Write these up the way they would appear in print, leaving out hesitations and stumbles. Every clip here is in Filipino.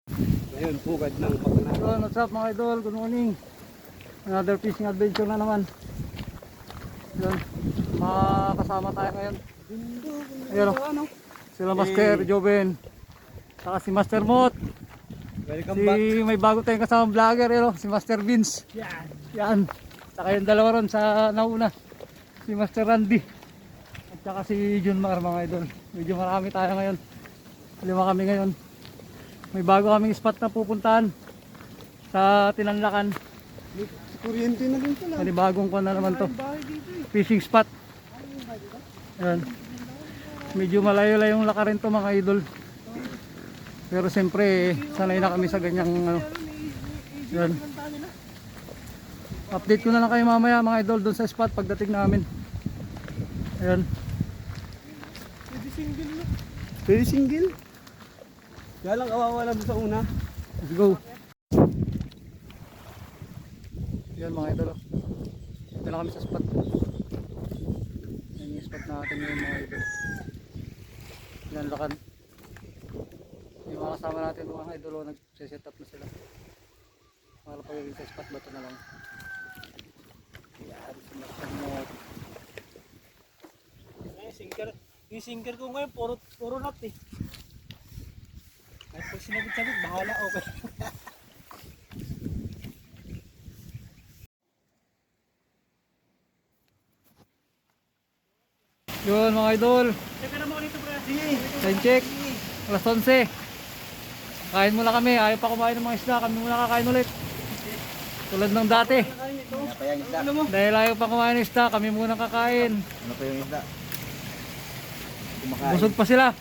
Ngayon, pugad ng pagkana. So, what's up mga idol? Good morning. Another fishing adventure na naman. Yun, makakasama tayo ngayon. Ayun o, sila Master Joven. Saka si Master Mot. Welcome back. May bago tayong kasama vlogger, yun, si Master Vince. Yan. Saka yung dalawa ron sa nauna. Si Master Randy. At saka si Junmar mga idol. Medyo marami tayo ngayon. 5 kami ngayon. May bago kaming spot na pupuntahan sa Tinanlakan. Kuryente na din pala. Panibagong ko na naman to. Fishing spot. Ayan. Medyo malayo-layo yung lakarin to mga idol. Pero siyempre sanay na kami sa ganyang ano. Ayan. Update ko na lang kayo mamaya mga idol doon sa spot pagdating namin. Ayan. Very single. Kaya lang kawawa lang sa una. Let's go. Yan mga idol. Dito na kami sa spot. Yan yung spot natin ngayon mga idol. Yan lakan. Yung mga kasama natin mga idol nag-set up na sila. Para pagdating sa spot bato na lang. Yan sinaktan mo. Yung sinker ko ngayon, puro nut eh. Kahit pag sinabit-sabit, bahala, okay. Yun mga idol. Teka naman ulit ito, bro. Time check. Alas 11. Kain muna kami. Ayaw pa kumain ng mga isda. Kami muna kakain ulit. Tulad ng dati. Ano mo? Dahil ayaw pa kumain ng isda, kami muna kakain. Ano pa yung isda? Busog pa sila.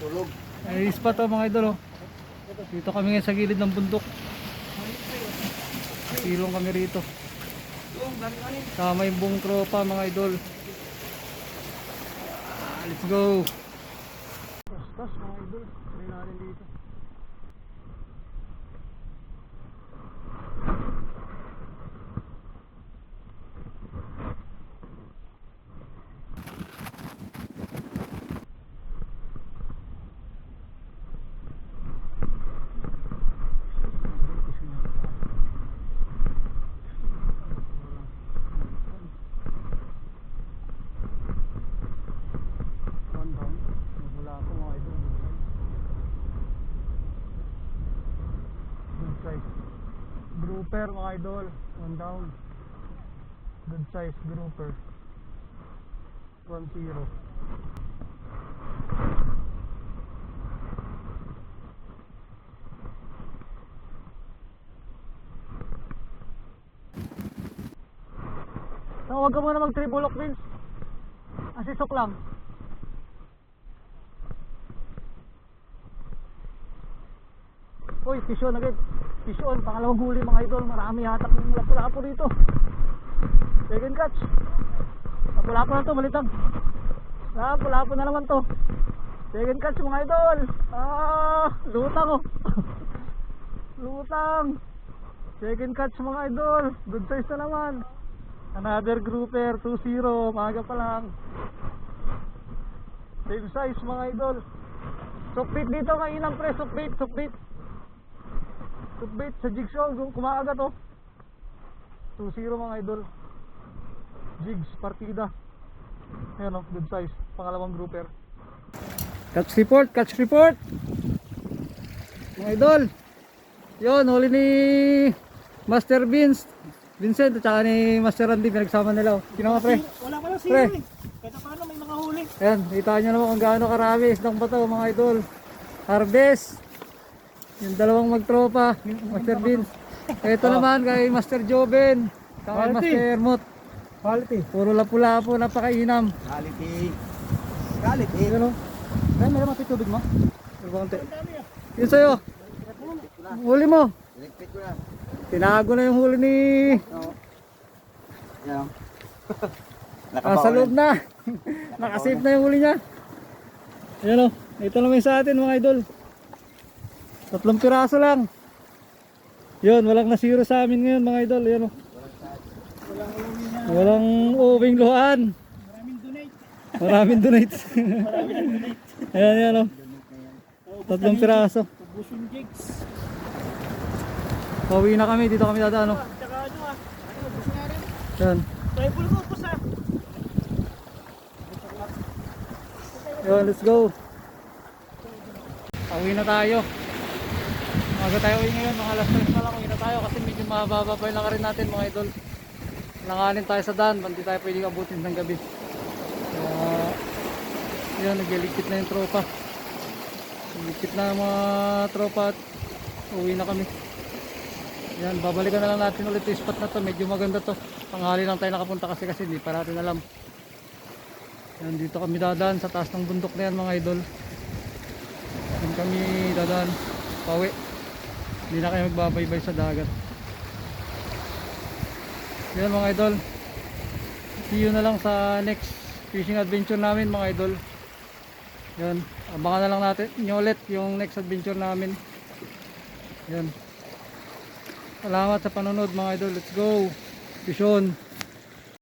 Tulog. Ay, spot to mga idol. Oh. Dito kami ngayon sa gilid ng bundok. Silong kami rito. Sama yung buong tropa mga idol. Let's go. Tastas mga idol. Try natin dito. Grouper mga idol, 1 down. Good size grouper. 1-0. So, huwag ka muna mag-tribulok, Vince. Asisok lang. Uy, pisyon agad. Pisyon, pangalawang huli mga idol. Marami hatak ng lapu-lapu dito. Second catch. Lapu-lapu na to, malitag. Lapu-lapu na naman to. Second catch mga idol. Lutang oh. Lutang. Second catch mga idol. Good size na naman. Another grouper, 2-0. Maga pa lang. Same size mga idol. Sukbit dito kainang pre, sukbit. Sukbit sa jigsaw, kumakagat oh. 2-0 mga idol. Jigs, partida. Ayan oh, good size. Pangalawang grouper. Catch report. Mga idol. Yun, huli ni Master Vincent at saka ni Master Randy, pinagsama nila oh. Kinawa pre. Wala pa lang Pre. sino eh. Kahit paano may mga huli. Ayan, kita nyo naman kung gaano karami isdang bato mga idol. Harvest. Yung dalawang magtropa, Master Vince. Ito naman kay Master Joven, kay Master Mot. Quality. Puro lapu-lapu, napakainam. Quality. Ano? Ay, meron mati tubig mo? Meron ba konti? Yun sa'yo. Huli mo. Electric ko na. Tinago na yung huli ni... Yan. Sa loob na. Nakasave na yung huli niya. Ayan o. Ito naman sa atin mga idol. 3 piraso lang. Yun, walang nasiro sa amin ngayon mga idol. Ayan o. Walang uwing luhaan. Maraming donate. Ayan, ayan o. 3 piraso. Bushing jigs. Pauwi na kami, dito kami dadaan, no? Tsaka ano ah. Ano, gusto nga rin. Yan. Tribal ko po sa. Yun, let's go. Pauwi na tayo. Maga tayo uwi ngayon, mga alas 3 na lang uwi na tayo kasi medyo mababa pa yung lakarin natin mga idol. Langanin tayo sa daan, hindi tayo pwedeng abutin ng gabi. Kaya, yun, nagliligpit na yung tropa. Nagliligpit na yung mga tropa at uwi na kami. Yan, babalikan na lang natin ulit yung spot na to, medyo maganda to. Tanghali lang tayo nakapunta kasi hindi pa natin alam. Yan, dito kami dadaan sa taas ng bundok na yan mga idol. Yan kami dadaan, pauwi. Hindi na kayo magbabaybay sa dagat. Yan mga idol, see you na lang sa next fishing adventure namin mga idol. Yan, abangan na lang natin nyo ulit yung next adventure namin. Yan, salamat sa panonood mga idol. Let's go, fish on.